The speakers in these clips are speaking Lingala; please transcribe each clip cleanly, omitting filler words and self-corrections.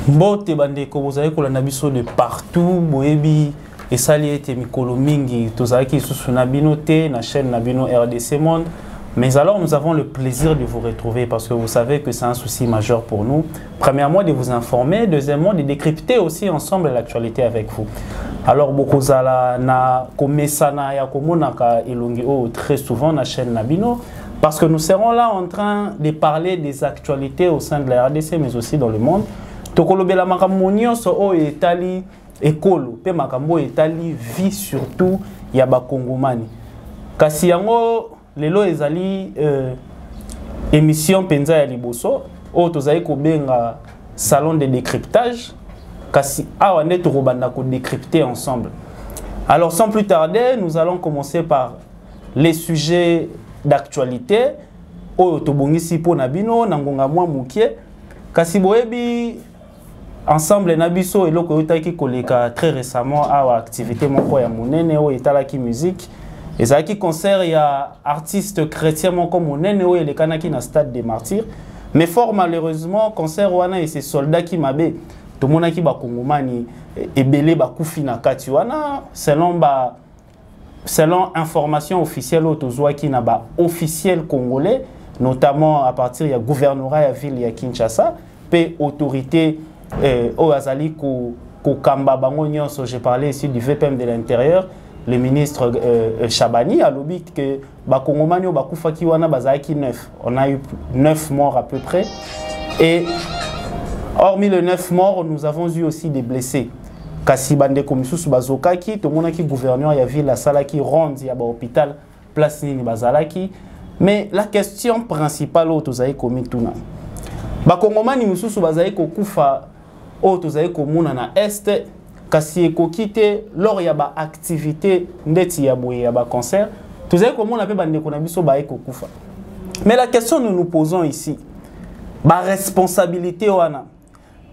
Mbote bandeko bozali kolanda biso de partout boyebi esali ete mikolo mingi tozalaki lisusu na bino te na chaîne na bino RDC Monde. Mais alors nous avons le plaisir de vous retrouver parce que vous savez que c'est un souci majeur pour nous. Premièrement de vous informer, deuxièmement de décrypter aussi ensemble l'actualité avec vous. Alors bokozala na komesana ya komonaka elongi o très souvent na chaîne na bino parce que nous serons là en train de parler des actualités au sein de la RDC mais aussi dans le monde. Tokolobela makambo nyonso o etali ekolo pe makambo etali vie surtout ya ba kongomani. Kasi yango lelo ezali émission penza ya liboso o tozali kobenga salon de décryptage kasi awa nde tokobanda ko décrypter ensemble. Alors sans plus tarder, nous allons commencer par les sujets d'actualité o tobongisi po na bino na ngonga mwa mukie kasi boyebi ensemble nabiso eloko yotaki koleka très récemment à activité moko ya monene o etalaki musique ezalaki concert ya artiste chrétien moko monene o elekanaki na stade des martyrs mais fort malheureusement concert wana et ses soldats qui mabe tomonaki ba kongomani ebele ba kufi na kati wana selon information officielle o tozwaki na ba officiel congolais notamment à partir ya gouvernorat ya ville ya Kinshasa pe autorité au Azali Kamba Bango Nyonso, j'ai parlé ici du VPM de l'intérieur, le ministre Chabani a lobby que Bakongomani ou Bakoufaki wana bazaki 9. On a eu 9 morts à peu près. Et hormis les 9 morts, nous avons eu aussi des blessés. Kasi bande komisusu bazokaki, to monaki gouverneur ya ville la salaki ronde ya ba hôpital place nini bazalaki. Mais la question principale au tozaï komi tuna. Bakongomani mususu bazali kokufa o tozali komona na este kasi ekokite lors ya ba activité ndeti ya boye ya ba concert tozali komona pe bandeko na biso ba ekokufa. Mais la question que nous nous posons ici, ba responsabilité wana.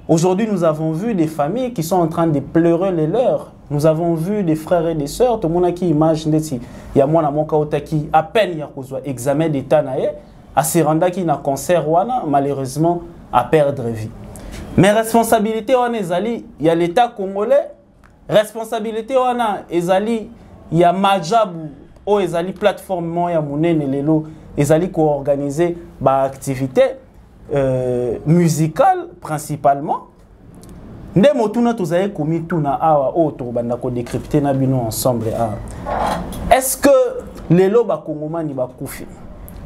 Aujourd'hui nous avons vu des familles qui sont en train de pleurer les leurs. Nous avons vu des frères et des sœurs, tout mona ki image ndeti ya mwana moka otaki à peine ya kozwa examen d'état na ye a se renda ki na concert wana malheureusement à perdre vie. Mais responsabilité wana ezali ya l'état congolais, responsabilité wana ezali ya majabu o ezali plateforme ya monene lelo ezali ko organiser ba activité musicale principalement. Nde motuna tozali komi tuna awa o to banda ko décrypter na bino ensemble awa. Est-ce que lelo ba kongomani ba kufi?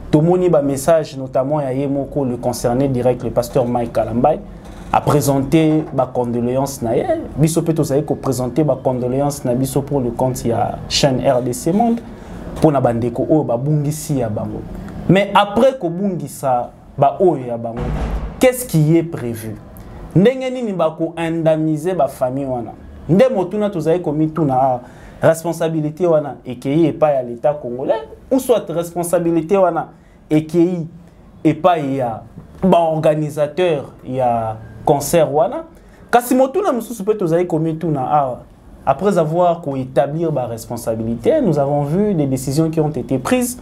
Tomoni ba message notamment ya Yemoko le concerné direct le pasteur Mike Kalambay a présenté ba condoléances na ye biso pe tozali ko présenter ba condoléances na biso pour le compte ya chaîne RDC Monde pour na bandeko o ba bungisi ya bango. Mais après ko bungisa ba o ya bango, qu'est-ce qui est prévu? Ndenge nini ba ko indemniser ba famille wana? Nde motuna tozali komi tuna responsabilité wana ekei epa ya l'état congolais ou soit responsabilité wana ekei epa ya ba organisateur ya concert wana kasi motuna mususu pe tozali komi tuna après avoir établir ba responsabilité, nous avons vu des décisions qui ont été prises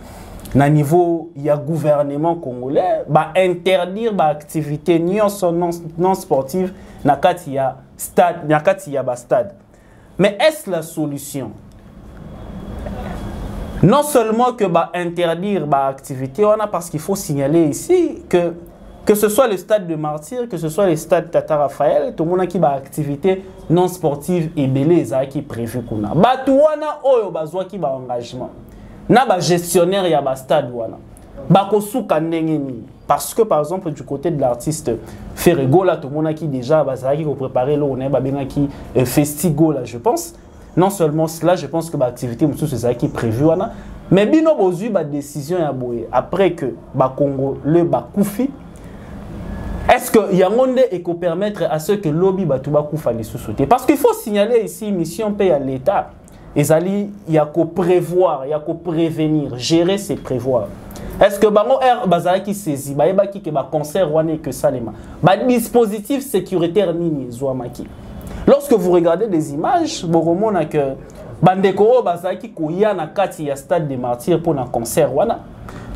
na niveau ya gouvernement congolais ba interdire ba activité non sportive na kati ya stade na kati ya ba stade. Mais est-ce la solution? Non seulement que bah, interdire bah, activité, on a parce qu'il faut signaler ici que ce soit le stade de Martyr, que ce soit le stade Tata Raphaël, tout le monde qui a activité non sportive et belé qui est prévu qu'on a. Bah tout wana oyo bazwa qui ba engagement. Na ba gestionnaire ya ba stade wana. Ba kosuka ndenge ni. Parce que par exemple du côté de l'artiste Ferrego là tout le monde qui déjà bazaki ko préparer là on est ba benga qui Festigo là je pense. Non seulement cela, je pense que l'activité c'est ça qui est prévu mais bino bozui ba décision ya boye après que ba Congo le ba koufi. Est-ce que yangonde et ko permettre à ceux que lobby ba tout ba koufa les sous-sauter parce qu'il faut signaler ici mission paye à l'état ezali ya ko prévoir, ya ko prévenir, gérer c'est prévoir. Est-ce que bango R bazali qui saisi ba yeba ki ke ba concert wane que salema ba dispositif sécuritaire nini zwamaki. Lorsque vous regardez des images, vous remarquez que bandeko bazaki koya na kati ya stade des martyrs pour un concert wana.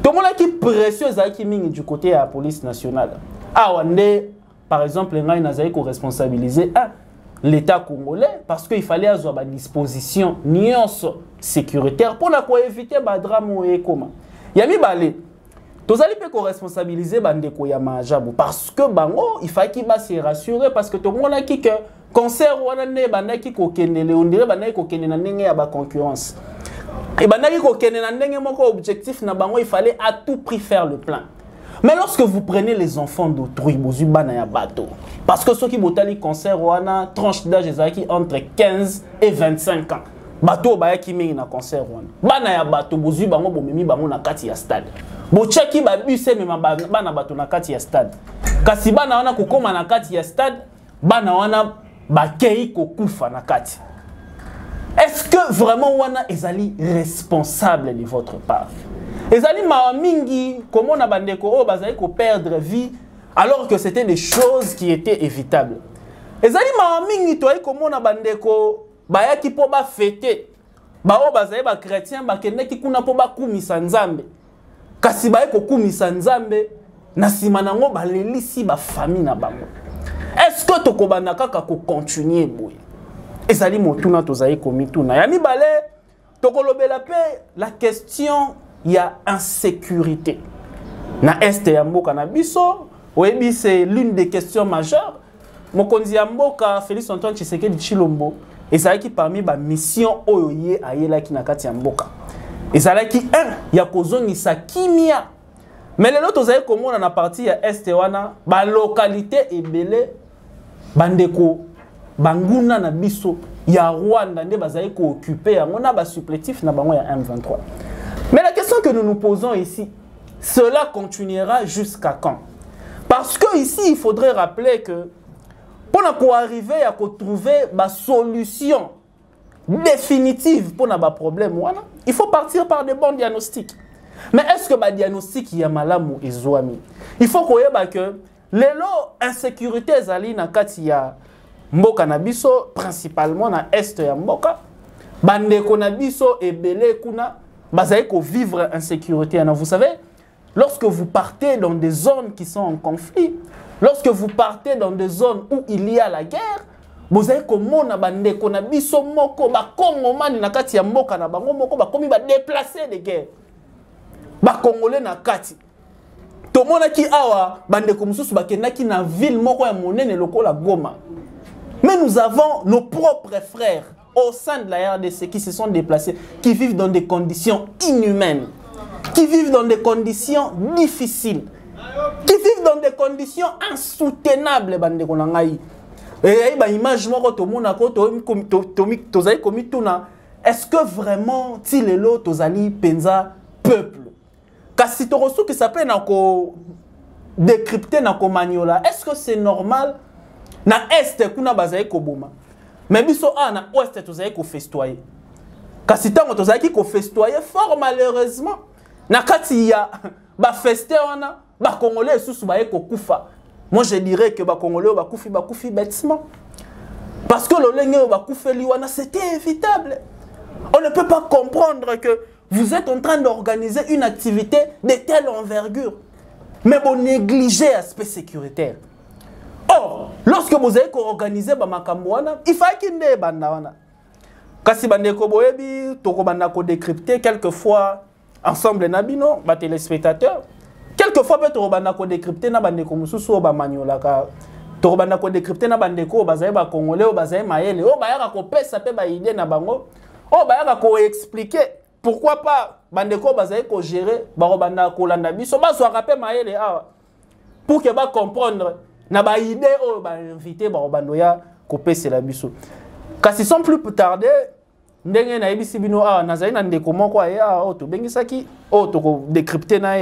Tout le monde qui précieux zaki mingi du côté de la police nationale. Ah wande par exemple, ngai nazali ko responsabiliser l'État congolais parce qu'il fallait avoir une disposition sécuritaire pour éviter le drame et comment. Yami balé. Tous allez peut responsabiliser bandeko ya majabo parce que bango il fallait qu'il se rassurer parce que tout le monde a qui que concert wana ne bandaki ko kendele on dirait bandaki ko kendele na ndenge ya ba concurrence. Et bandaki ko kendele na ndenge moko objectif na bango il fallait à tout prix faire le plein. Mais lorsque vous prenez les enfants d'autrui, bozu bana ya bateau. Parce que ceux qui botali concert wana tranche d'âge ezaki entre 15 et 25 ans. Bateau baya ki mingi na concert wana. Bana ya bateau bozu bango bomemi bango na kati ya stade. Bocheki ba bus mema bana bateau na kati ya stade. Kasi bana wana kokoma na kati ya stade, bana wana bakei kokufa na kati. Est-ce que vraiment wana ezali responsable de votre part? Ezali mawamingi comment na bandeko o bazali ko perdre vie alors que c'était des choses qui étaient évitables. Ezali mawamingi toi comment na bandeko baya ki po ba fêter ba o bazali ba chrétien ba kende ki kuna po ba kumisa nzambe. Kasi ba ko kumisa nzambe na sima nango ba lelisi ba famille na bango. Est-ce que tokobana kaka ko continuer boye? Ezali motuna tozali komituna. Ya mibale tokolobela pe la question il y a insécurité. Na est ya mboka na biso, oyebi c'est l'une des questions majeures. Mokonzi ya mboka Félix Antoine Tshisekedi Tshilombo, ezalaki parmi ba mission oyo ye ayelaki na kati ya mboka. Ezalaki ya kozongisa kimia. Mais lelo tozali komona na partie ya est wana ba localité ebele bandeko banguna na biso ya Rwanda nde bazali ko occuper yango na ba supplétif na bango ya M23. Mais la question que nous nous posons ici, cela continuera jusqu'à quand? Parce que ici, il faudrait rappeler que pour arriver à trouver une solution définitive pour nos problèmes, il faut partir par des bons diagnostics. Mais est-ce que le diagnostic y a malamu et zoami? Il faut qu'on ait que les insécurité zali na kati ya mboka na biso principalement na est ya mboka, bandeko na biso ebele kuna bazali ko vivre insécurité. Vous savez, lorsque vous partez dans des zones qui sont en conflit, lorsque vous partez dans des zones où il y a la guerre, vous avez komona bandeko na biso moko ba kongomani na kati ya mboka na bango moko ba komi ba déplacer de guerre. Ba congolais na kati. Tomona ki awa bandeko mususu ba kenaki na ville moko ya monene lokola Goma. Mais nous avons nos propres frères au sein de la RDC qui se sont déplacés, qui vivent dans des conditions inhumaines, qui vivent dans des conditions difficiles, qui vivent dans des conditions insoutenables. Est-ce que vraiment, Tilelo, Tozali, Penza, peuple, kasi torosu qui s'appelle décrypter na maniola, est-ce que c'est normal na est kuna bazaye koboma? Mais biso na ouest tozali ko festoyer. Kasi tango tozali ko festoyer fort malheureusement na kati ya ba fester wana ba congolais susu ba ko kufa. Moi je dirais que ba congolais ba kufi bêtement. Parce que le lenge ba kufeli wana c'était évitable. On ne peut pas comprendre que vous êtes en train d'organiser une activité de telle envergure mais vous négligez l'aspect sécuritaire. Or, lorsque vous avez organisé makambo wana, il faut qu'il ne banda wana. Kasi bandeko boyebi, toko banda ko décrypter quelquefois ensemble nabino, ba téléspectateurs. Quelquefois peut toko banda ko décrypter na bandeko mususu ba maniola ka. Toko banda ko décrypter na bandeko bazaye ba congolais, bazaye mayele, ba yaka ko pesa pe ba idée na bango. Ba yaka ko expliquer pourquoi pas bandeko bazaye ko gérer ba banda ko landa biso ba so rappeler mayele awa. Pour que ba comprendre na ba idée o ba invité ba bandoya ko pesa la biso. Kasi sans plus tarder ndenge na yebisi bino nazali na ndeko moko o to bengisaki o to ko décrypter na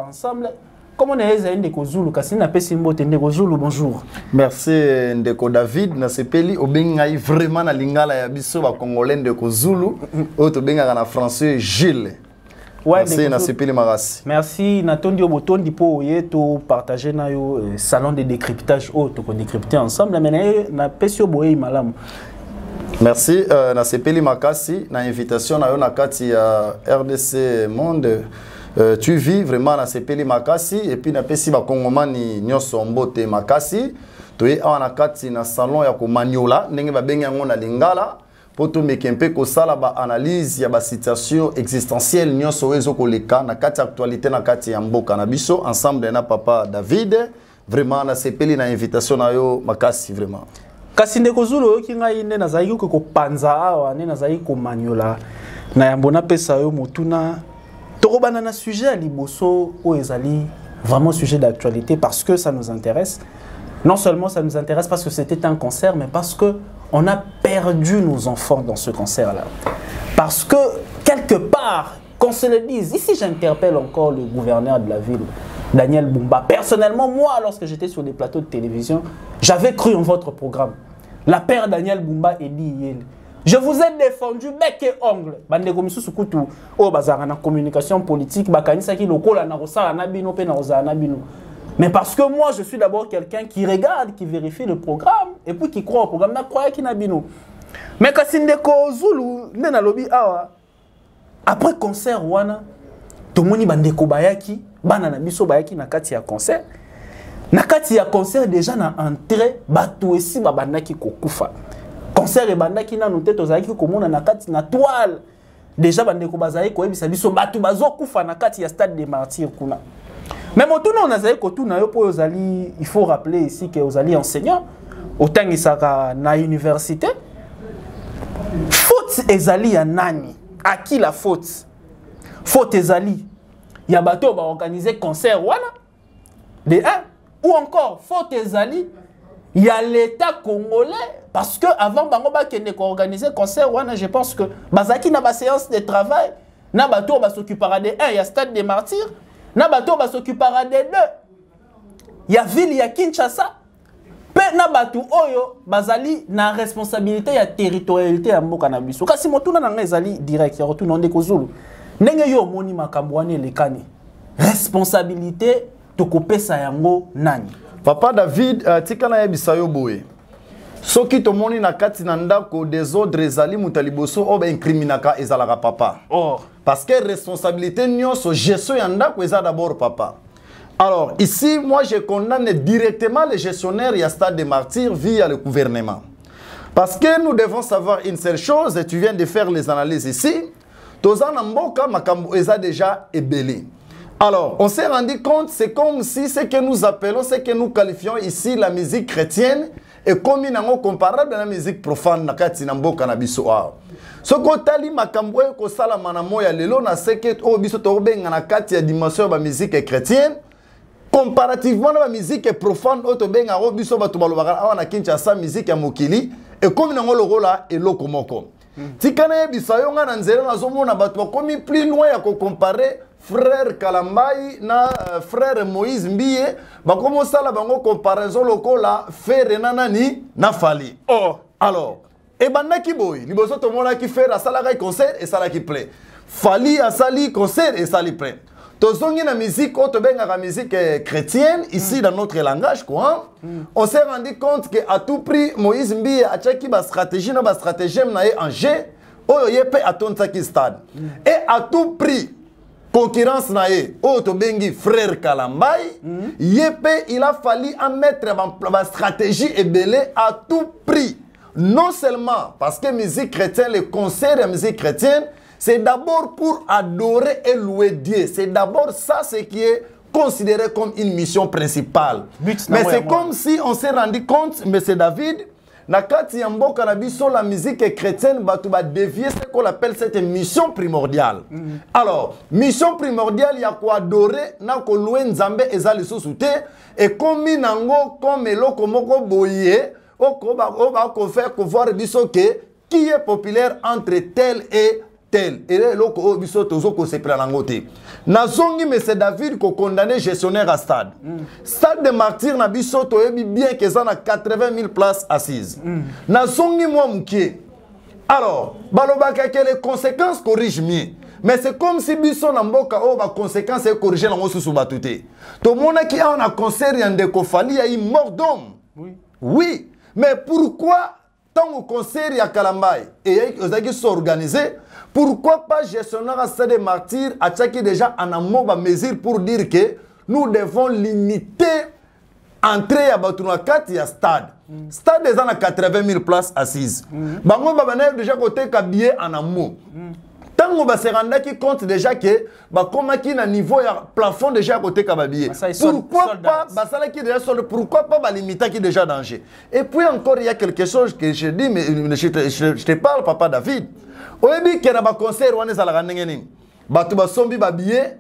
ensemble. Comment na yeza ndeko Zulu kasi na pesi mbote ndeko Zulu bonjour. Merci ndeko David na sepeli obengai vraiment na lingala ya biso ba congolais ndeko Zulu o to benga na français Gilles. Ouais, merci na sepeli marasi. Merci Natondi Obotondi po yeto partager na yo salon de décryptage o to ko décrypter ensemble mais na pesi boye malamu. Merci na sepeli makasi na invitation na yo na kati ya RDC Monde. Tu vis vraiment na sepeli makasi et puis na pesi ba kongomani nyoso mbote makasi toye awa na kati na salon ya ko maniola ndenge ba benga ngo na lingala po to mekempe ko sala ba analyse ya ba situation existentielle nyonso wezo ko leka na kati actualité na kati ya mboka na biso ensemble na papa David vraiment na sepeli na invitation na yo makasi vraiment kasi ndeko Zulu oyo kinga ine nazali ko panza awa ne nazali ko maniola na yambona pesa yo motuna tokobana na sujet ya liboso o ezali vraiment sujet d'actualité parce que ça nous intéresse. Non seulement ça nous intéresse parce que c'était un cancer, mais parce que on a perdu nos enfants dans ce cancer-là. Parce que quelque part, qu'on se le dise, ici j'interpelle encore le gouverneur de la ville, Daniel Bumba. Personnellement, moi, lorsque j'étais sur des plateaux de télévision, j'avais cru en votre programme. La paire Daniel Bumba et Yel. Je vous ai défendu bec et ongle. Bande komisu sukutu o bazara na communication politique bakanisa ki lokola na rosa na bino pe na rosa na bino. Mais parce que moi je suis d'abord quelqu'un qui regarde, qui vérifie le programme et puis qui croit au programme na croit ki na bino. Mais kasi ndeko Zulu ndena lobi awa après concert wana tomoni bandeko bayaki bana na biso bayaki na kati ya concert. Na kati ya concert déjà na entrée bato esi babandaki kokufa. Concert et bandaki na noté tozaki komona na kati na toile déjà bandeko bazali ko ebisa biso batu bazokufa na kati ya stade des martyrs kuna. Mais motuna on azali ko tuna yo po ozali il faut rappeler ici que ozali enseignant otangisaka na université. Faute ezali ya nani? À qui la faute? Faute ezali ya bato ba organiser concert wana de 1 ou encore faute ezali il y a l'État congolais parce que avant bango ba kende ko organiser concert wana je pense que bazaki na ba séance de travail na bato ba s'occupera de 1 il y a stade des martyrs na bato ba s'occupera de 2 il y a ville ya Kinshasa pe na bato oyo bazali na responsabilité ya territorialité ya mboka na biso kasi motuna na ngezali direct ya retour ndeko Zulu ndenge yo moni makambo wana lekani responsabilité to kopesa yango nani. Papa David, tika na yebisa yo boye. Soki tomoni na kati na ndako désordre ezali mutaliboso oba incriminaka ezalaka papa. Or parce que responsabilité nyonso gestion ya ndako eza d'abord papa. Alors ici moi je condamne directement les gestionnaires ya stade des martyrs via le gouvernement. Parce que nous devons savoir une seule chose et tu viens de faire les analyses ici. Tozana mboka makambo eza déjà ebeli. Alors, on s'est rendu compte, c'est comme si ce que nous appelons, ce que nous qualifions ici la musique chrétienne est communément comparable à la musique profane na kati na mboka na biso awa. Ce que tali makambo ko sala manamo ya lelo na ce que o biso to benga na kati ya dimension ba musique chrétienne comparativement na ba musique profane o to benga o biso bato balobaka awa na Kinshasa musique ya mokili et communément lokola eloko moko. Tikana yebisa yo nga na nzela nazomona bato bakomi plus loin ya ko comparer frère Kalambai na frère Moïse Mbiye bakomo sala bango comparaison lokola frère nanani na Fali. oh Alors e bandaki boy liboso to mona ki frère asala ka concert et sala ki play Fali asali concert et sali play tozongi na musique o to benga ka musique chrétienne ici dans notre langage quoi on s'est rendu compte que à tout prix Moïse Mbiye a tchaki ba stratégie na ba stratagème na en jeu oyo yepe atonta ki stade et à tout prix concurrence na ye o to bengi frère Kalambai yepe il a fallu en mettre ma stratégie et belé à tout prix non seulement parce que musique chrétienne les concerts de musique chrétienne c'est d'abord pour adorer et louer Dieu c'est d'abord ça ce qui est considéré comme une mission principale mais c'est comme si on s'est rendu compte monsieur David na kati ya mboka na biso la musique chrétienne batu ba dévier ce qu'on appelle cette mission primordiale. Alors, mission primordiale ya ko adorer na ko louer Nzambe eza lisusu te et comme nango comme eloko moko boye o ba ko faire ko voir biso que qui est populaire entre tel et tel. Et eloko o biso tozo ko se planango te. Nazongi monsieur David ko condamné gestionnaire à stade. Stade de martyrs na biso to yebi bien que ça na 80 000 places assises. Nazongi moi mukie. Alors, balobaka que les conséquences corrigent mieux. Mais c'est comme si biso na mboka o ba conséquences et corriger na ngosusu batute. To mona ki a na concert ya ndeko Fali ya mort d'homme. Oui. Oui, mais pourquoi tant au concert ya Kalambai et ozaki s'organiser pourquoi pas gestionnaire à stade des martyrs a tchaki déjà en amont ba mesure pour dire que nous devons limiter entrée à Batouna 4, il y a stade. Stade des ans à 80 000 places assises. Bango Babana déjà côté billet en amour. Tant qu'on va se rendre qui compte déjà que comme qui na niveau il y a plafond déjà à côté billet. Pourquoi pas basala qui déjà solde, pourquoi pas limiter qui déjà danger. Et puis encore il y a quelque chose que je dis mais je te parle papa David. Au début qu'il y a un concert on est à la randonnée. Batu ba sombi ba billet.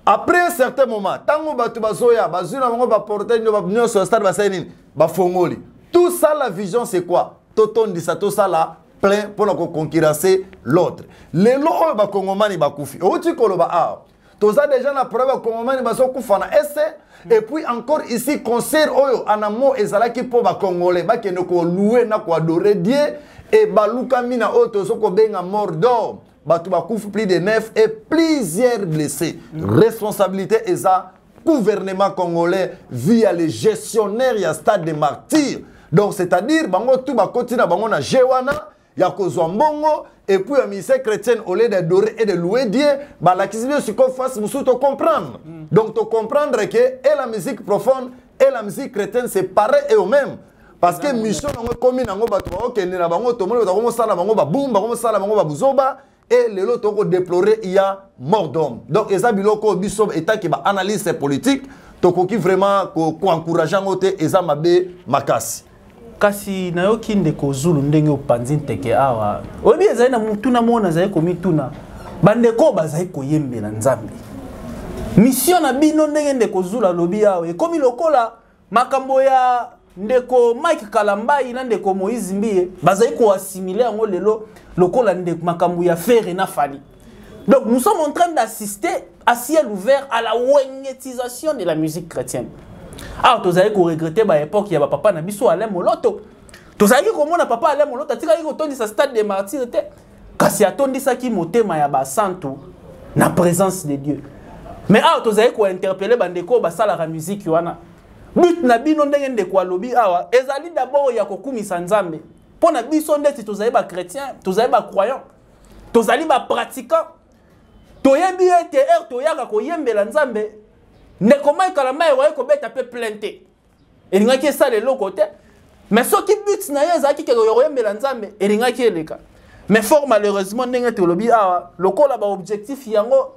Après un certain moment, tant que batu ba zoya, ba zuna bango ba porter no ba venir sur stade ba sainin, ba fongoli. Tout ça la vision c'est quoi? Toton dit ça tout ça là plein pour concurrencer l'autre. Les lois ba kongomani ba kufi. O tu koloba ah. Tout ça déjà na preuve kongomani ba so kufana esse et puis encore ici concert oyo anamo ezala ki po ba congolais ba ke ko louer na ko adorer Dieu et ba luka mina oto so ko benga mort d'homme. Batoubakouf, plus de 9 et plusieurs blessés. Responsabilité est ça, gouvernement congolais via les gestionnaires, il y a stade de martyrs. Donc c'est-à-dire, bango tout ba continue bango na jewana, ya kozwa mbongo et puis la ministère chrétienne au lieu d'adorer et de louer Dieu, bah la question c'est qu'on fasse musu te comprendre. Donc te comprendre que et la musique profonde et la musique chrétienne c'est pareil et au même. Parce que mission nango komi nango bato OK ni na bango to mo ba ko sala bango ba boum ba ko sala bango ba buzoba. Et les autres ont déploré, il y a mort d'homme. Donc, et ça, biloko biso état qui va analyser politique, toko qui vraiment encourageant côté et ça mabe makasi. Kasi na yo kinde ko zulu ndenge opanzi nteke awa. Obi ezali na mutuna mona zali ko mituna. Bande ko bazali ko yembela nzambe. Mission na bino ndenge ndeko zulu lobi awa. E komi lokola makambo ya ndeko Mike Kalambai na ndeko Moïse Mbie bazali ko assimiler ngo lelo lokola ndeko makambo ya faire na fali. Donc nous sommes en train d'assister à ciel ouvert à la wengnetisation de la musique chrétienne. Ah tozali ko regretter ba époque ya ba papa na biso Alain Moloto. Tozali ko mona papa Alain Moloto tikali ko tondi sa stade des martyrs te. Kasi atondi sa ki motema ya ba santo na présence de Dieu. Mais ah tozali ko interpeller bandeko ba sala la musique wana. But na bino ndenge ndeko alobi awa ezali d'abord ya kokumisa nzambe. Pour na biso ndeti tozali ba chrétien, tozali ba croyant, tozali ba pratiquant. Toyebi ete toyaka koyembela nzambe. Ndeko Mike Kalambai waye ko beta pe plainte. Elingaki ça le côté. Mais ce qui but na yeza ki ke koyembela nzambe, elingaki eleka. Mais fort malheureusement ndenge tolobi awa, lokola ba objectif yango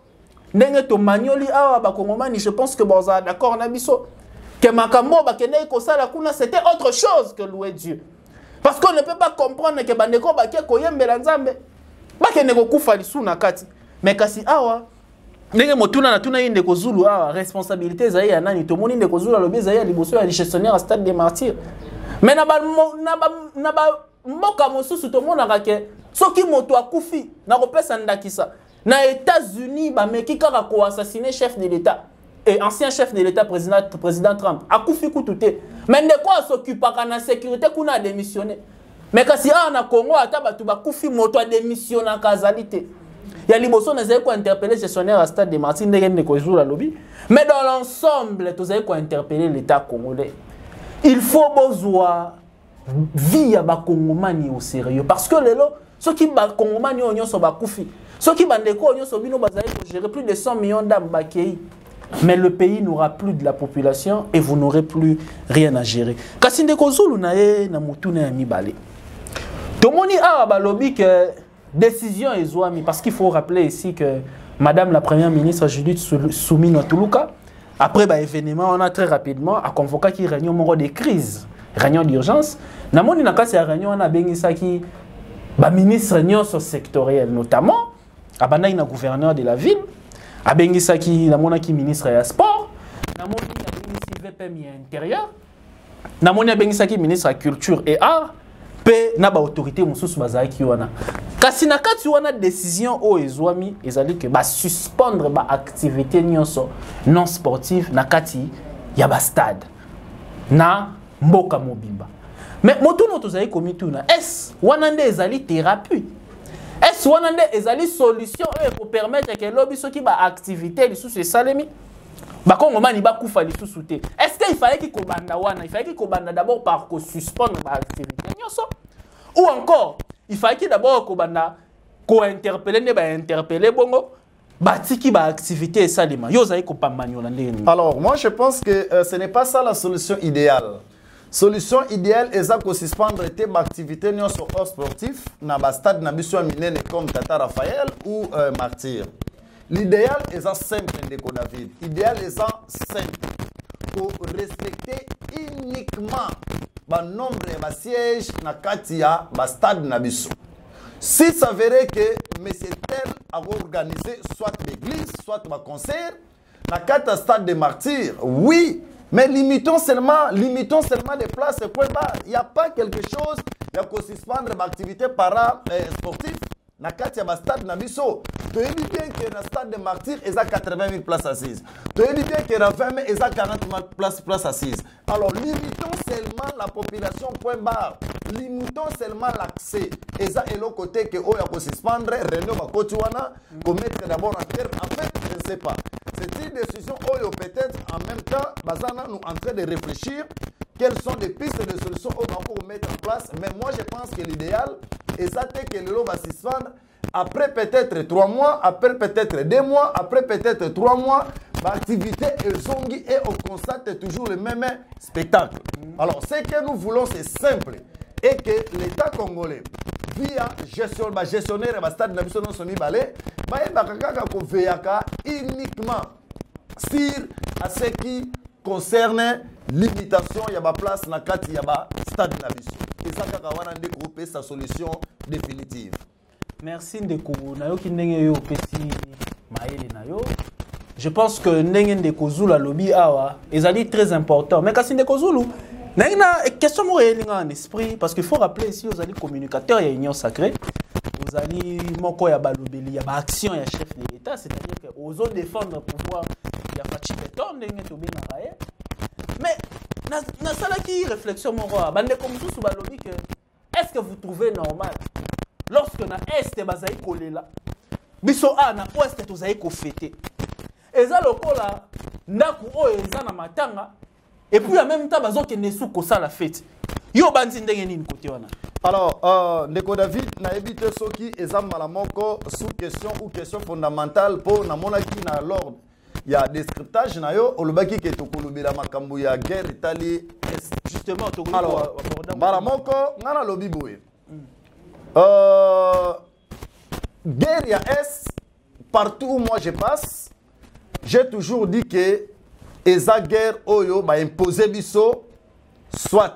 ndenge to manioli awa ba kongomani, je pense que boza d'accord na biso. Que makambo ba kende ko sala kuna c'était autre chose que louer Dieu. Parce qu'on ne peut pas comprendre que bandeko ba ke koyembela nzambe. Ba kende ko kufa lisu na kati. Mais kasi awa ndenge motuna na tuna yinde ko zulu awa responsabilité za ya nani to moni ndeko zulu lobi za ya liboso ya gestionnaire à stade des martyrs. Mais na ba mboka mosusu to mona ka ke soki moto akufi na kopesa ndakisa na États-Unis ba meki kaka ko assassiner chef de l'État. Et ancien chef de l'État, président Trump, a koufi koutouté. Mais de quoi s'occupe à la sécurité qu'on a démissionné. Mais quand on a Congo, on a koufi moto a démissionné en casalité. Il y a l'immotion des échos interpellés gestionnaire à stade de Martin de la lobby. Mais dans l'ensemble, tous les échos interpellés l'État congolais. Il faut besoin via ba Congomani au sérieux. Parce que les lots, ceux qui ba Congomani ont sont ba koufi. Ceux qui bandeko ont sont bino bazaï pour gérer plus de 100 millions d'âmes bakei. Mais le pays n'aura plus de la population et vous n'aurez plus rien à gérer. Kasinde Kozulu nae na mutune ya mibale. Tomoni a balobi que décision ezwami parce qu'il faut rappeler ici que madame la première ministre Judith Soumino Tuluka après ba événement on a très rapidement a convoqué qui réunion moko de crise, réunion d'urgence. Namoni na kasi ya réunion on a bengisa ki ba ministre nyonso sectoriel notamment abanda ina gouverneur de la ville. Abengisaki namonaki ministre ya sport, namoni abengisaki VPM ya intérieur, namoni abengisaki ministre ya culture et art, pe na ba autorité mususu bazaki wana. Kasi na kati wana décision o ezwami ezali que ba suspendre ba activité nyonso non sportive na kati ya ba stade na mboka mobimba. Mais motuno tozali komituna est wana nde ezali thérapie. Est-ce qu'il y a des solutions pour permettre que l'objet qui va activité les sous salemi ba kongomani ba kufa les sous souté. Est-ce qu'il fallait qu'il kobanda wana, il fallait qu'il kobanda d'abord par ko suspendre ba activité nyonso ou encore il fallait qu'il d'abord kobanda ko interpeller ne ba interpeller bongo batiki ba activité salima yo zali ko pamanyola ndenge. Alors moi je pense que ce n'est pas ça la solution idéale. Solution idéale est ça que suspendre tes activités non sur sportif na ba stade na biso minene comme Tata Raphaël ou Martyr. L'idéal est ça simple de David. L'idéal est ça simple pour respecter uniquement le nombre de sièges na katia ba stade na biso. Si ça verrait que M. Tel a organisé soit l'église, soit un concert, dans le stade des martyrs, oui, mais limitons seulement les places. Il n'y a pas quelque chose qui a suspendre l'activité para-sportive. Dans le stade de Nabiso, tu as dit bien que dans le stade des martyrs, il y a 80 000 places assises. Tu as dit bien que dans 20 000, il y a 40 000 places assises. Alors, limitons seulement la population, point barre. Limitons seulement l'accès. Et ça est le côté que on a suspendre, réunion à Kotuana, qu'on mettre d'abord en terme. En fait, je ne sais pas. C'est une décision où peut-être en même temps, Bazana nous en train de réfléchir quelles sont les pistes de solutions qu'on va mettre en place. Mais moi, je pense que l'idéal est ça que le lot va suspendre. Après peut-être 3 mois, après peut-être 2 mois, après peut-être 3 mois, l'activité est zongue et on constate toujours le même spectacle. Alors, ce que nous voulons, c'est simple. Et que l'État congolais, via gestionnaire et stade de la Somi Balé, va uniquement sur à ce qui concerne l'imitation, il y a ma place dans le il y a stade de la mission. Et ça, on découpé sa solution définitive. Merci Ndeko. Nayo ki ndenge yo pesi maele nayo. Je pense que ndenge Ndeko Zulu lobby awa ezali très important. Mais kasi Ndeko Zulu na une question mo elinga en esprit parce qu'il faut rappeler ici aux ali communicateurs ya union sacrée. Aux ali moko ya balobeli ya ba action ya chef de l'État, c'est-à-dire que aux autres défendre le pouvoir ya fachi beton ndenge to benga raye. Mais na sala ki réflexion mo bande comme tout sous balobi que est-ce que vous trouvez normal lorsque na est bazai kolela biso a na ouest tozai ko fêter eza lokola ndaku o eza na matanga et puis en même temps bazo ke nesu ko sala fête yo bandi ndenge nini côté wana. Alors Ndeko David na éviter soki eza malamoko sous question ou question fondamentale pour na monaki na l'ordre il y a descriptage na yo olobaki ke tokolobela makambo ya guerre Italie justement to alors malamoko ngana lobi boye guerre ya est partout où moi je passe j'ai toujours dit que eza guerre oyo ba imposer biso soit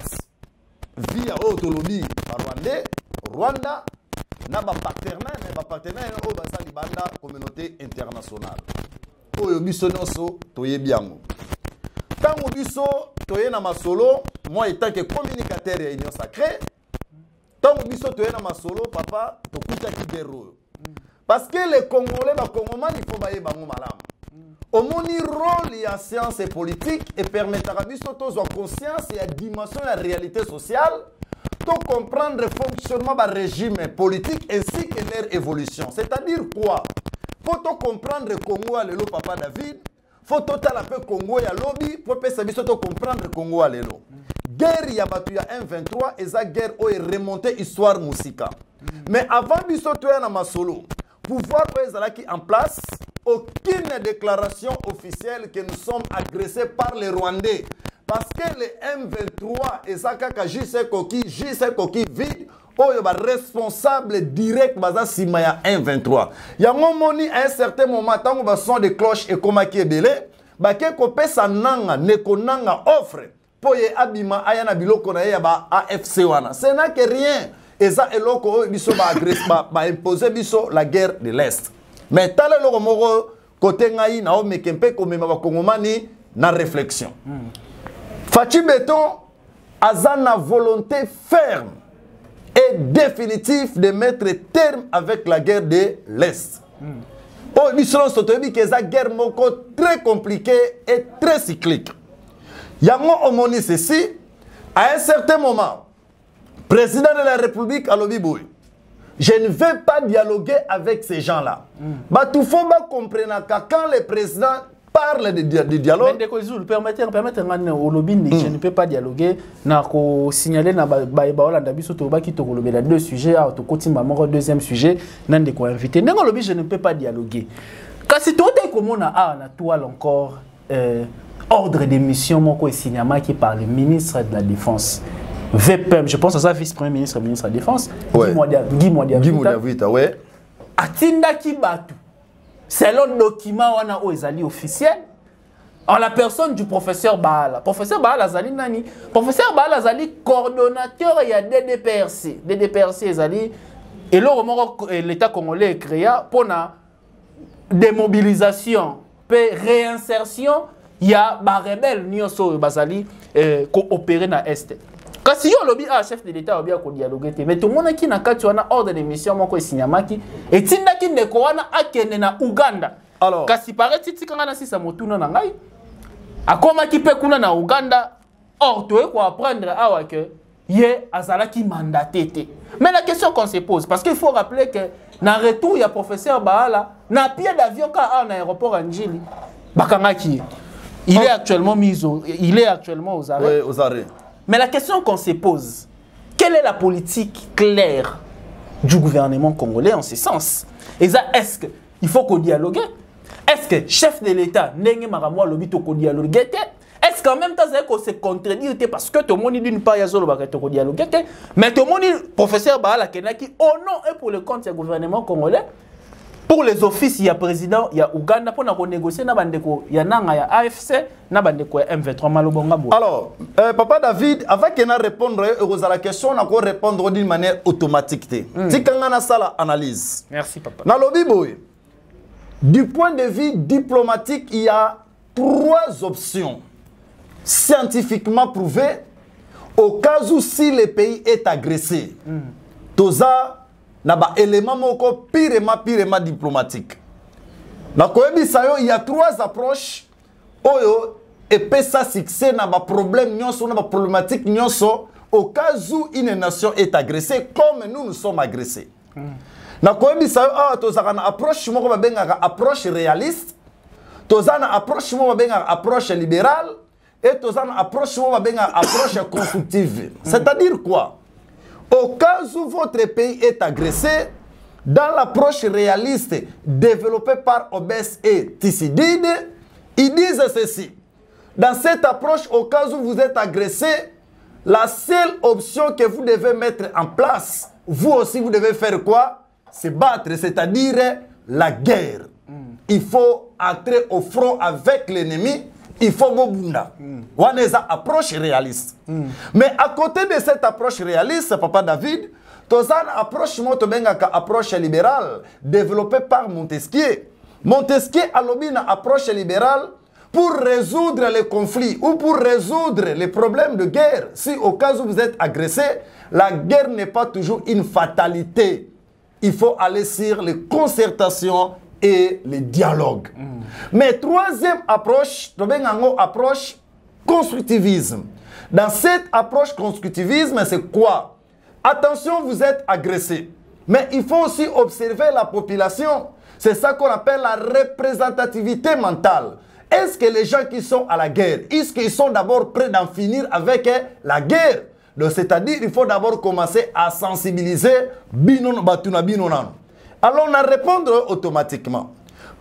via autolobie par Rwanda na ba partenaire oyo basali banda communauté internationale oyo biso nyonso toyebi yango tango biso toye na masolo moi étant que communicateur ya union sacrée tango biso toye na masolo papa tokutaki guerre oyo parce que les Congolais ba Congomani il faut baye bango malamu omoni rôle ya science et politique et permettra biso tozwa conscience ya dimension la réalité sociale to comprendre le fonctionnement du régime politique ainsi que leur évolution. C'est-à-dire quoi? Faut to comprendre le Congo à l'élo papa David, faut to tala peu Congo ya lobby pour que ça biso to comprendre le Congo à l'élo. Guerre ya batu ya M23 et sa guerre o est remontée histoire musika. Mais avant biso to na masolo, pouvoir qui en place aucune déclaration officielle que nous sommes agressés par les Rwandais. Parce que les M23 et ça kaka JC Koki vide, oyo ba responsable direct baza simaya M23. Yango moni à un certain moment tango ba son de cloche et komaki ebele, ba ke kopesa nanga neko nanga offre po ye abima ayana biloko na ye ba AFC wana. Ce n'est que rien. Et ça eloko oyo biso ba agresse ba imposer biso la guerre de l'Est. Mais tala loko moko côté ngai na o mekempe komema ba kongomani na réflexion. Fachi Beton a la volonté ferme et définitive de mettre terme avec la guerre de l'Est. Oh, Mission Sotobi, que c'est une guerre très compliquée et très cyclique. Yango omoni ceci, à un certain moment, président de la République à Lobiboui, je ne vais pas dialoguer avec ces gens-là. Tout faut comprendre que quand le président parle de dialogue. Permettez-moi au lobby, je ne peux pas dialoguer. Je signaler deux sujets, deuxième sujet, je ne peux pas dialoguer. Quand c'est tout comme on a na toile encore ordre de mission moko signé par le ministre de la Défense. VPM, je pense à ça, vice-premier ministre, ministre de la Défense, Guy Modiavita, ouais. Atinda ki batu, selon document wana o ezali officiel, en la personne du professeur Baala. Professeur Baala Zali nani? Professeur Baala Zali coordonnateur il y a DDPRC. DDPRC Zali et l'État congolais est créé pour la démobilisation, puis réinsertion. Il y a des rebelles qui coopèrent dans l'Est. Quand si on lobby chef de l'État bien qu'on dialogue, mais tout le monde qui n'a qu'à tu as ordre de mission mon ko signamaki et tinda ki ndeko wana akende na Uganda. Alors kasi paraît titi kanga si ça motuna na ngai akoma ki pe kuna na Uganda or to ko apprendre awa que ye azala ki mandaté té. Mais la question qu'on se pose parce qu'il faut rappeler que na retour il y a professeur Baala na pied d'avion ka à l'aéroport Anjili bakanga ki il est actuellement aux arrêts. Oui, aux arrêts. Mais la question qu'on se pose, quelle est la politique claire du gouvernement congolais en ce sens? Et ça, est-ce qu'il faut qu'on dialogue? Est-ce que chef de l'État, n'est pas qu'on dialogue? Est-ce qu'en même temps, ça se contredire parce que tout le monde dit d'une part, il y a qu'on dialogue? Mais tout le monde dit, professeur Baala Kenaki, au nom et pour le compte du gouvernement congolais, pour les offices, il y a président, il y a Ouganda, pour négocier, il y a AFC, il y a M23 Malobonga. Alors, Papa David, avant qu'il ait répondre à la question, on va répondre d'une manière automatique. Si on a ça, l'analyse. Merci, Papa. Dans le Bible, du point de vue diplomatique, il y a 3 options scientifiquement prouvées au cas où si le pays est agressé. Toza, na ba élément moko pirema diplomatique. Na koyebi sayo il y a 3 approches oyo epesa succès na ba problème nyonso na ba problématique nyonso au cas où une nation est agressée comme nous sommes agressés. Na koyebi sayo tozaka na approche moko ba bengaka approche réaliste, toza na approche moko ba bengaka approche libérale et toza na approche moko ba bengaka approche constructive. C'est-à-dire quoi? Au cas où votre pays est agressé, dans l'approche réaliste développée par Obès et Tissidide, ils disent ceci. Dans cette approche, au cas où vous êtes agressé, la seule option que vous devez mettre en place, vous aussi vous devez faire quoi? Se battre, c'est-à-dire la guerre. Il faut entrer au front avec l'ennemi. Il faut Mobunda. On a une approche réaliste. Mais à côté de cette approche réaliste, Papa David, tu as une approche libérale développée par Montesquieu. Montesquieu a une approche libérale pour résoudre les conflits ou pour résoudre les problèmes de guerre. Si au cas où vous êtes agressé, la guerre n'est pas toujours une fatalité. Il faut aller sur les concertations et le dialogue. Mais 3e approche, approche constructivisme. Dans cette approche constructivisme, c'est quoi? Attention, vous êtes agressé. Mais il faut aussi observer la population. C'est ça qu'on appelle la représentativité mentale. Est-ce que les gens qui sont à la guerre, est-ce qu'ils sont d'abord prêts d'en finir avec la guerre? C'est-à-dire qu'il faut d'abord commencer à sensibiliser Binon Batuna Binonan. Alors on a répondre automatiquement.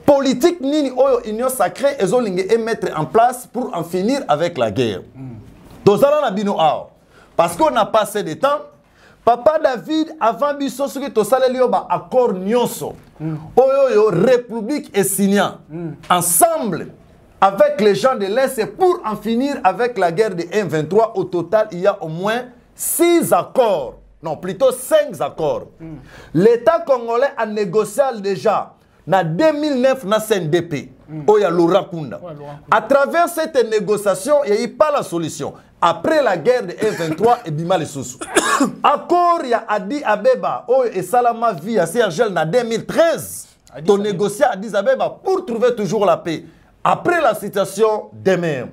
Politique nini oyo union sacrée et mettre en place pour en finir avec la guerre. Parce qu'on n'a pas assez de temps. Papa David avant biso ce que to saleli ba accord nyonso. Oyo République et Signan ensemble avec les gens de l'Est pour en finir avec la guerre de M23. Au total, il y a au moins 6 accords. Non, plutôt 5 accords. L'État congolais a négocié déjà en 2009 dans CNDP. Oya Laurent Kunda. À travers cette négociation, il n'y a eu pas la solution. Après la guerre de M23 et Bima les Soussou. Accord, il y a Addis Abeba et Salama Vi à Sergel en 2013. On négocié à Addis Abeba pour trouver toujours la paix. Après la situation des mers.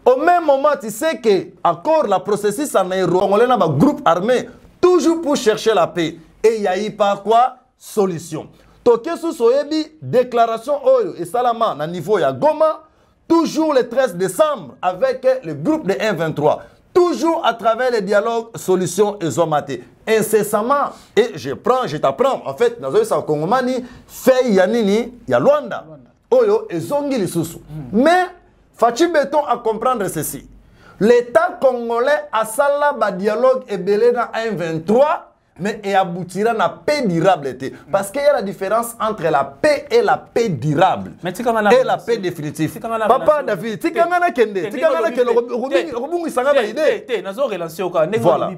Au même moment, tu sais que encore la processus en Aéro, on a un groupe armé toujours pour chercher la paix. Et il n'y a eu pas quoi? Solution. Tokesu Soyebi, déclaration Oyo et Salama, à niveau ya Goma, toujours le 13 décembre avec le groupe de M23. Toujours à travers les dialogues, solutions et Zomate. Incessamment, et je t'apprends, en fait, dans le Congomani, fait Yanini, ya Luanda. oyo ezongi lisusu. Mais Fachi Beton à comprendre ceci. L'État congolais a sala ba dialogue ebelé na M23 mais et aboutira na paix durable. Parce qu'il y a la différence entre la paix et la paix durable. Et la paix définitive. Papa David, tu as kende, tu as kende, voilà.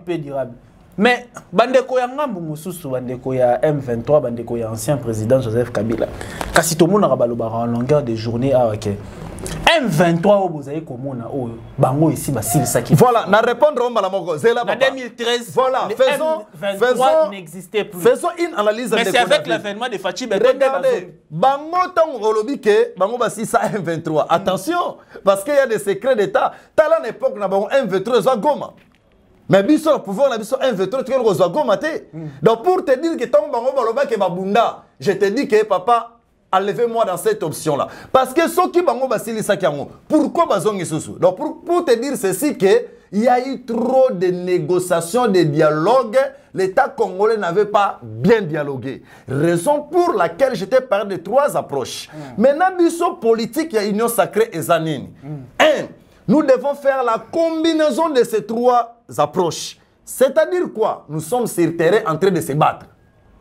Mais bandeko ya ngambu mususu bandeko ya M23 bandeko ya ancien président Joseph Kabila. Kasi to mona baloba en longueur de journée à OK. M23 obozaye komona oyo bango ici basilisa ki. Voilà, na répondre au malamoko zela papa. En 2013 voilà, faisons n'existait plus. Faisons une analyse. Mais c'est avec l'avènement de Fachi Beton. Regardez, bango tong olobi ke bango basisa M23. Attention parce qu'il y a des secrets d'état. Tala l'époque na bango M23 za Goma. Mais biso pouvoir la biso M23 tu ko za Goma te. Donc pour te dire que tong bango baloba ke babunda, je te dis que papa enlevez-moi dans cette option-là. Parce que ceux qui bango basili sakiango, pourquoi bazongi susu? Donc pour te dire ceci que il y a eu trop de négociations, de dialogues. L'État congolais n'avait pas bien dialogué. Raison pour laquelle j'étais parlé de trois approches. Maintenant, biso politique, il y a union sacrée et zanini. Un, nous devons faire la combinaison de ces trois approches. C'est-à-dire quoi? Nous sommes sur terrain en train de se battre.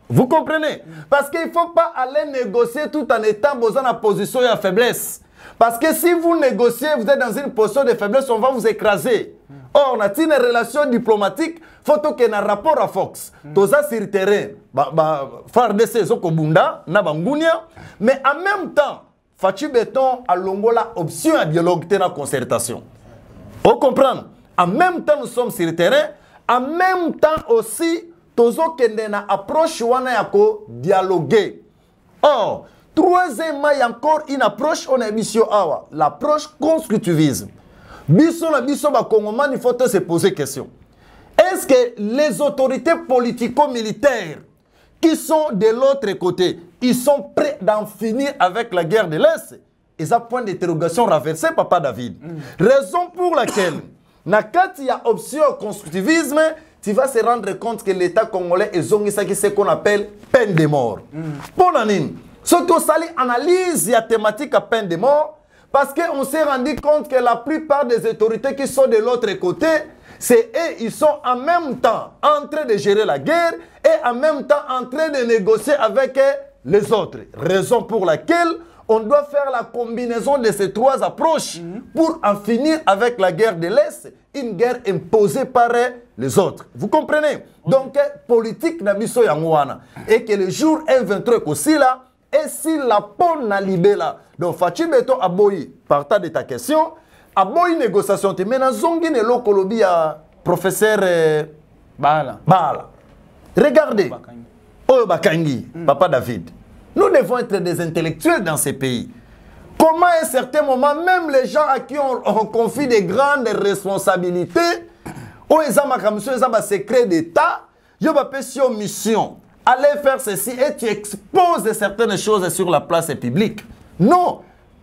Vous comprenez? Parce qu'il ne faut pas aller négocier tout en étant dans une position de faiblesse. Parce que si vous négociez, vous êtes dans une position de faiblesse, on va vous écraser. Or, on a une relation diplomatique, il faut qu'il y ait un rapport à Fox. Tout ça sur le terrain, FARDC, Zokobunda, Nabangunia. Mais en même temps, Fachi Beton a l'ongola option à dialogue et à concertation. Vous comprenez? En même temps, nous sommes sur le terrain. En même temps aussi, tozo kende na approche wana yako dialoguer. Or, troisièmement, il y a encore une approche on a mission awa, l'approche constructivisme. Biso na biso ba Congolais, il faut se poser question. Est-ce que les autorités politico-militaires qui sont de l'autre côté, ils sont prêts d'en finir avec la guerre de l'Est? Ils ont point d'interrogation renversé, Papa David. Raison pour laquelle, quand il y a option constructivisme, tu vas se rendre compte que l'État congolais est ce qu'on appelle peine de mort. Pour l'année, surtout ça analyse la thématique à peine de mort, parce qu'on s'est rendu compte que la plupart des autorités qui sont de l'autre côté, c'est eux, ils sont en même temps en train de gérer la guerre et en même temps en train de négocier avec les autres. Raison pour laquelle on doit faire la combinaison de ces trois approches pour en finir avec la guerre de l'Est, une guerre imposée par les autres. Vous comprenez? Donc, politique n'a biso yangwana. Et que le jour M23 aussi là, et si la pon n'a libé là. Donc, Fachi Beton aboyi, partant de ta question, aboyi négociation. Maintenant, zongi ne lo kolobi à professeur Bala. Regardez. Oyo Bakangi, Papa David. Nous devons être des intellectuels dans ces pays. Comment à un certain moment, même les gens à qui on confie des grandes responsabilités, où ils ont un secret d'État, ils ont une mission. Allez faire ceci et tu exposes certaines choses sur la place publique. Non.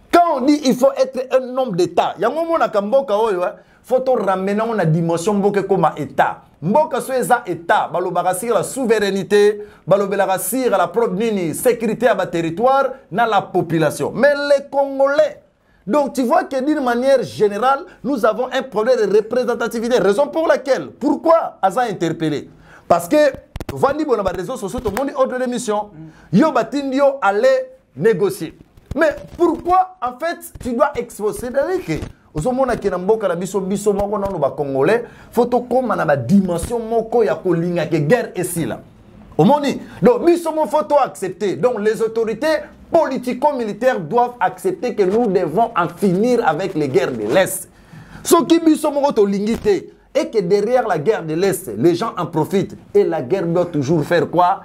Quand on dit qu'il faut être un homme d'État, il y a un moment où il faut ramener une dimension comme État. Mboka soeza État, balobara sur la souveraineté, balobara sur la propre sécurité à la territoire, dans la population. Mais les Congolais, donc tu vois que d'une manière générale, nous avons un problème de représentativité. Raison pour laquelle, pourquoi Aza interpellé? Parce que, Vandi bon les réseaux sociaux, tout le monde ordre d'émission, yo batindio allait négocier. Mais pourquoi en fait tu dois exposer d'arrêter? Ozomona kena mboka la biso moko nanu ba Congolais, photo comme na ba dimension moko ya kolinga ke guerre ici là. Omoni. Donc biso mo photo accepter. Donc les autorités politico-militaires doivent accepter que nous devons en finir avec les guerres de l'Est. Ce qui biso moko to lingité et que derrière la guerre de l'Est, les gens en profitent et la guerre doit toujours faire quoi?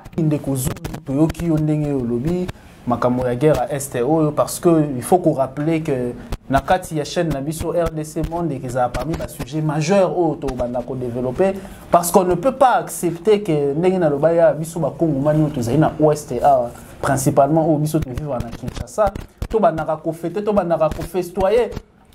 Toyoki ondenge olobi makambo ya guerre à Est parce que il faut qu'on rappelle que nakati ya chaîne nabiso RDC Monde qui a parmi les sujets majeurs auto bandako développer parce qu'on ne peut pas accepter que ndenge na lobaya biso ba Congo mani to zaina Ouest principalement au biso to vivre na Kinshasa to bandaka ko fêter to bandaka ko festoyer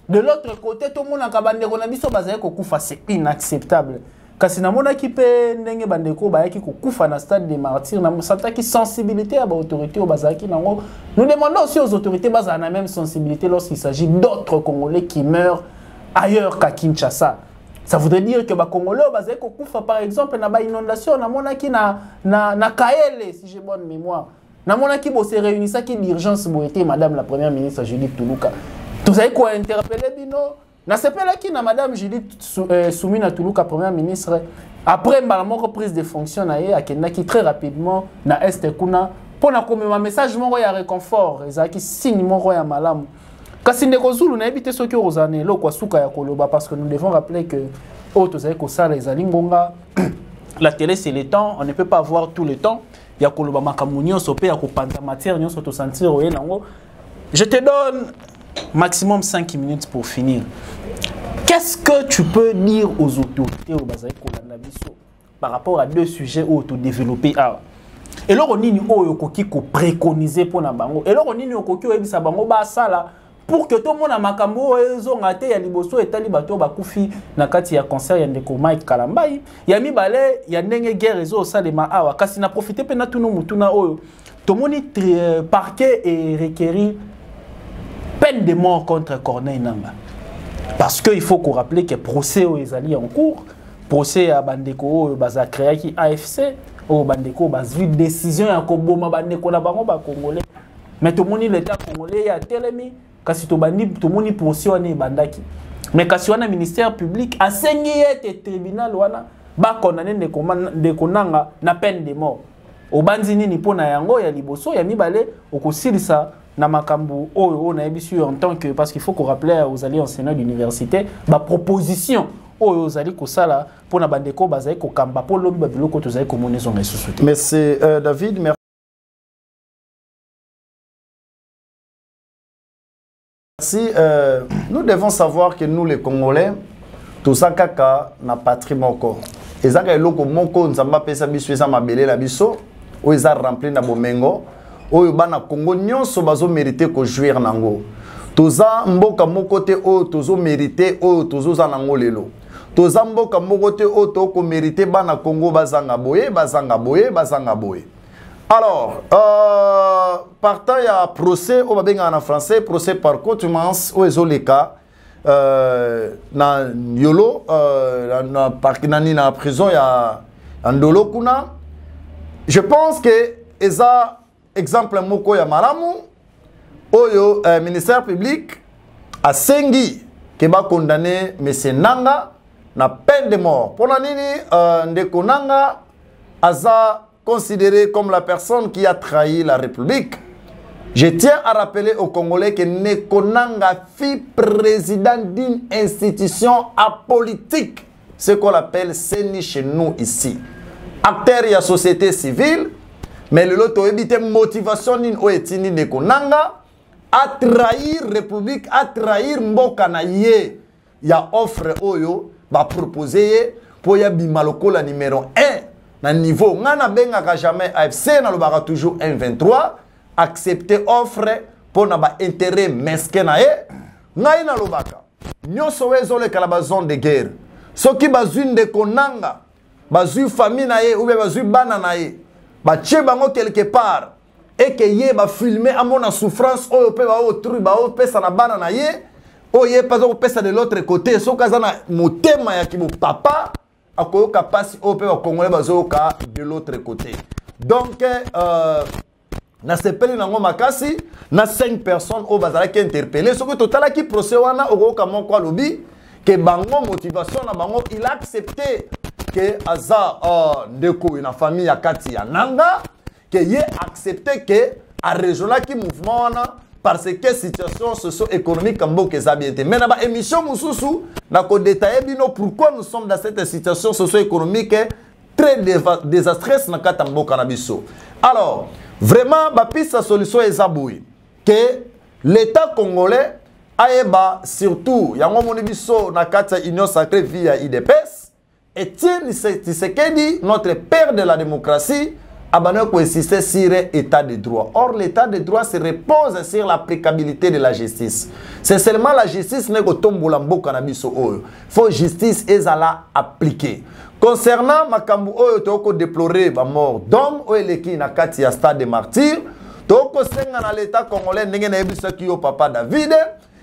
de l'autre côté tout le monde na bandeko na biso bazaye ko kufa c'est inacceptable. kasi namona ki pe ndenge bandeko bayaki kokufa na stade des martyrs na santaki sensibilité à ba autorité au bazaki nango. Nous demandons aussi aux autorités bazana la même sensibilité lorsqu'il s'agit d'autres Congolais qui meurent ailleurs qu'à Kinshasa. Ça voudrait dire que ba Congolais bazaki kokufa par exemple na ba inondation namona ki na Kaele si j'ai bonne mémoire. Namona ki bo se réunissa ki d'urgence bo été madame la première ministre Judith Tuluka. Vous avez quoi interpeller bino? Na sepela ki na madame Judith Soumina Tuluka première ministre après ma prise de fonction na ye akenda ki très rapidement na este kuna pour na komema message moko ya réconfort ezaki signe moko ya malamu kasi ndeko Zulu na ebité soki ozane lokwa suka ya koloba parce que nous devons rappeler que autres avez ko sala ezali ngonga la télé c'est le temps on ne peut pas avoir tout le temps ya koloba makambo nyonso pe ya kopanda matière nyonso to sentir oye nango je te donne maximum 5 minutes pour finir. Qu'est-ce que tu peux dire aux autorités au Bazaï par rapport à deux sujets autodéveloppés? Et là, on a préconisé pour la bango. Et là, on a bango pour que tout le monde a makambo ezongate ya liboso etali bato bakufi na kati ya concert ya ndeko Mike Kalambai. Ya mibale ya ndenge guerre ezo salema awa kasi na profiter pe na tuno mutuna oyo. Tomoni parquet et requérir peine de mort contre Corneille Nanga. Parce qu'il faut qu'on rappelle que le procès est en cours. Le procès à Bandeko a créé AFC. Au Bandeko a vu décision à Koboma Bandeko na bango ba Congolais. Mais tout le monde l'État congolais a télémi. Kasi tout le monde procès est bandaki. Mais kasi wana ministère public a saigné le tribunal wana ba condamné Ndeko Nanga na peine de mort. Au banzini ni pona yango ya liboso ya mibale okosilisa na makambu on a ébisu en tant que parce qu'il faut qu'on rappelle aux alliés enseignants d'université ba proposition aux alliés ko sala pour na bandeko bazai ko kamba pour lobi ba biloko to zai ko monezo mesusu. Merci David, merci. Nous devons savoir que nous les Congolais tout ça kaka na patrie moko. Ezaka eloko moko nzamba pesa biso eza mabele la biso o eza rempli na bomengo. Oyo bana Congo nyonso bazo mériter ko jouir nango. Toza mboka mokote o tozo mériter o tozo za nango lelo. Toza mboka mokote o to ko mériter bana Congo bazanga boye. Alors, partant ya procès o babenga en français procès par contumace o ezoleka na yolo na parkinani na prison ya Ndolo kuna. Je pense que eza exemple moko ya malamu oyo ministère public a sengi ke ba condamné monsieur Nanga na peine de mort. Pour la nini Ndeko Nanga aza considéré comme la personne qui a trahi la République. Je tiens à rappeler aux Congolais que Ndeko Nanga fut président d'une institution apolitique, ce qu'on appelle CENI chez nous ici. Acteur de la société civile. Mais le lot éviter motivation ou etini Ndeko Nanga à trahir République, à trahir Mboka na ye. Ya offre oyo ba proposer pour ya bimaloko la numéro 1 na niveau ngana benga ka jamais AFC na lobaka toujours 1-23 accepter offre pour na ba intérêt mesquin na ye ngai na lobaka nyoso wezo le kala ba zone de guerre soki bazui Ndeko Nanga bazui famille na ye ou bien bazui bana na ye batie bango quelque part et que ye ba filmer à mon souffrance oyo pe ba otru ba pesa na bana na ye oye pas o pesa de l'autre côté so kazana motema ya ki papa akoyoka pasi oyo pe ba congolais bazoka de l'autre côté. Donc na sepeli nango makasi na 5 personnes au bazala qui interpellé ce que total qui procès wana okoka moko alobi que bango motivation na bango il a accepté que aza Ndeko na famille ya kati ya Nanga que ye accepté que a rejoindre qui mouvement wana parce que situation socio-économique en mboka zabiete. Mais na ba émission mususu na ko détailler bino pourquoi nous sommes dans cette situation socio-économique très désastreuse na kata mboka na biso. Alors, vraiment ba piste solution ezaboui que l'État congolais aeba surtout yango moni biso na kata Union Sacrée via IDPS Etienne Tshisekedi, notre père de la démocratie, Abanako insiste sur l'état de droit. Or, l'état de droit se repose sur l'applicabilité de la justice. C'est seulement la justice n'est que tombolambo canabiso oyo. Faut justice ezala appliquée. Concernant makambu oyo toko déplorer ba mort d'homme ou eleki na kati ya stade de martyr, toko senga na l'état congolais ndenge na yebiso ki yo papa David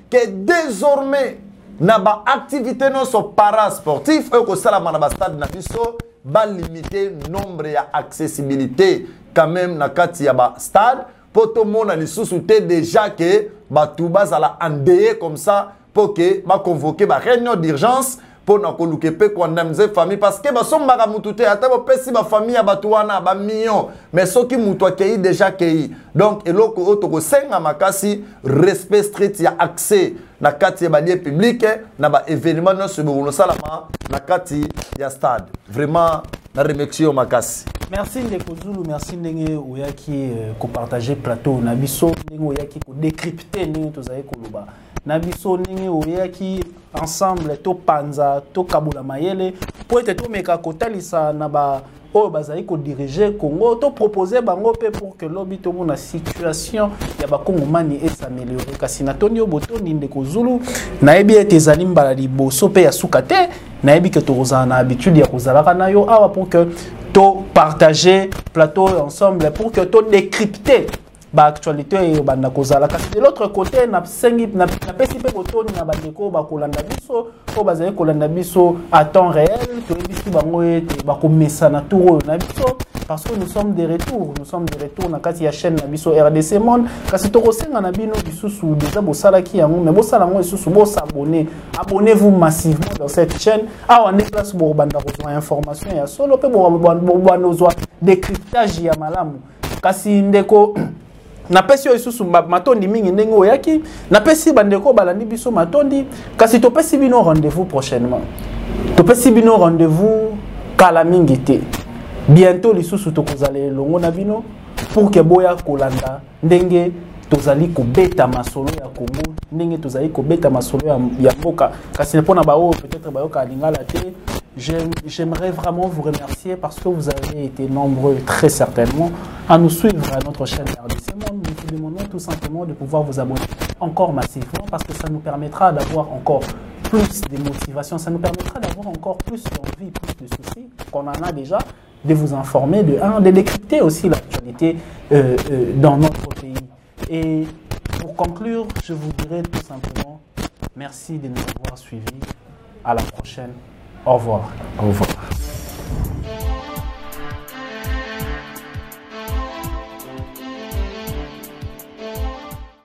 que désormais na ba activité non so parasportif oyo ko sala na ba stade na biso ba limiter nombre ya accessibilité quand même na kati ya ba stade pour tout le monde lisusu te déjà que ba tout bazala endeuillé comme ça pour que ba convoquer ba réunion d'urgence pour na koluke pe condamner famille parce que ba sombaka mutu te ata ba pesi ba famille ya batu wana ba million mais soki mutu akei déjà kei donc eloko oto ko senga makasi respect strict ya accès na kati ya ba lieu public na ba événement no sebo salama na kati ya stade vraiment na remercie makasi. Merci Ndeko Zulu, merci ndenge oyaki ko partager plateau na biso ndenge oyaki ko décrypter ndenge tozaye koloba na biso ndenge oyaki ensemble to panza to kabula mayele po ete to meka kotalisa na ba oyo bazali ko diriger Congo to proposer bango pe pour que lobi to mona situation ya ba Kongomani s'améliorer kasi na tonio boto Ndeko Zulu na yebi ete ezali mbala liboso pe ya suka te na yebi ke tozana na habitude ya kozalaka na yo awa pour que to partager plateau ensemble pour que to décrypter ba actualité et banda kozala kasi de l'autre côté na sengi na pesi pe botoni na bandeko ba kolanda biso o bazali kolanda biso à temps réel to ebisi bango ete ba komesa na tour na biso parce que nous sommes de retour na kati ya chaîne na biso RDC Monde kasi to kosenga na bino bisusu déjà bosala ki yango mais bosala ngo bisusu bo s'abonner abonnez-vous massivement dans cette chaîne a on est place pour banda kozwa information ya solo pe bo bonozwa décryptage ya malamu kasi ndeko na pesi yo isusu matondi mingi ndenge oyaki na pesi bandeko balandi biso matondi kasi to pesi bino rendez-vous prochainement to pesi bino rendez-vous kala mingi te bientôt lisusu to kozale longo na bino pour que boya kolanda ndenge tozali kobeta masolo ya Congo ndenge tozali kobeta masolo ya mboka kasi pona ba o peut-être ba yo ka lingala te. J'aimerais vraiment vous remercier parce que vous avez été nombreux, très certainement, à nous suivre à notre chaîne RDC Monde. Nous vous demandons tout simplement de pouvoir vous abonner encore massivement parce que ça nous permettra d'avoir encore plus de motivation, ça nous permettra d'avoir encore plus d'envie, plus de soucis qu'on en a déjà, de vous informer, de décrypter aussi l'actualité dans notre pays. Et pour conclure, je vous dirai tout simplement merci de nous avoir suivis. À la prochaine. Au revoir. Au revoir.